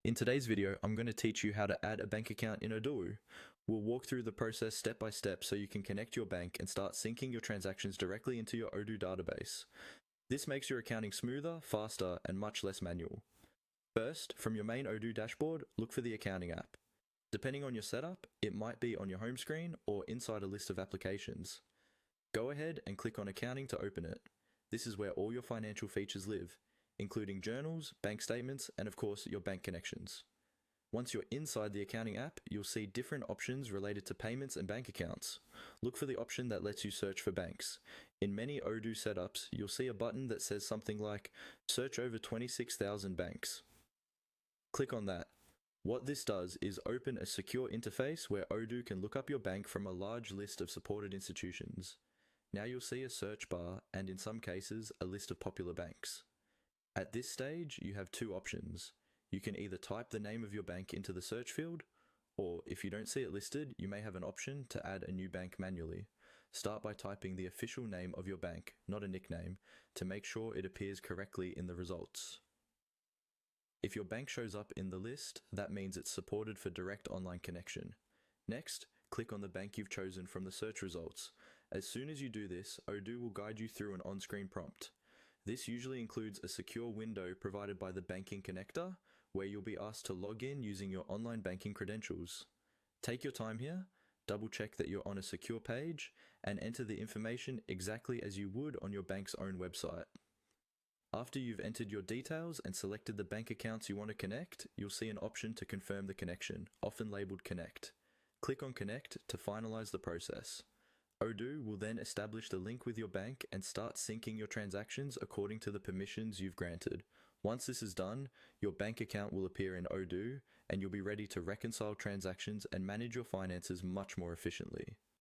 In today's video, I'm going to teach you how to add a bank account in Odoo. We'll walk through the process step by step so you can connect your bank and start syncing your transactions directly into your Odoo database. This makes your accounting smoother, faster, and much less manual. First, from your main Odoo dashboard, look for the accounting app. Depending on your setup, it might be on your home screen or inside a list of applications. Go ahead and click on Accounting to open it. This is where all your financial features live, including journals, bank statements, and of course your bank connections. Once you're inside the accounting app, you'll see different options related to payments and bank accounts. Look for the option that lets you search for banks. In many Odoo setups, you'll see a button that says something like Search over 26,000 banks. Click on that. What this does is open a secure interface where Odoo can look up your bank from a large list of supported institutions. Now you'll see a search bar and in some cases a list of popular banks. At this stage, you have two options. You can either type the name of your bank into the search field, or if you don't see it listed, you may have an option to add a new bank manually. Start by typing the official name of your bank, not a nickname, to make sure it appears correctly in the results. If your bank shows up in the list, that means it's supported for direct online connection. Next, click on the bank you've chosen from the search results. As soon as you do this, Odoo will guide you through an on-screen prompt. This usually includes a secure window provided by the banking connector, where you'll be asked to log in using your online banking credentials. Take your time here, double check that you're on a secure page, and enter the information exactly as you would on your bank's own website. After you've entered your details and selected the bank accounts you want to connect, you'll see an option to confirm the connection, often labeled Connect. Click on Connect to finalize the process. Odoo will then establish the link with your bank and start syncing your transactions according to the permissions you've granted. Once this is done, your bank account will appear in Odoo and you'll be ready to reconcile transactions and manage your finances much more efficiently.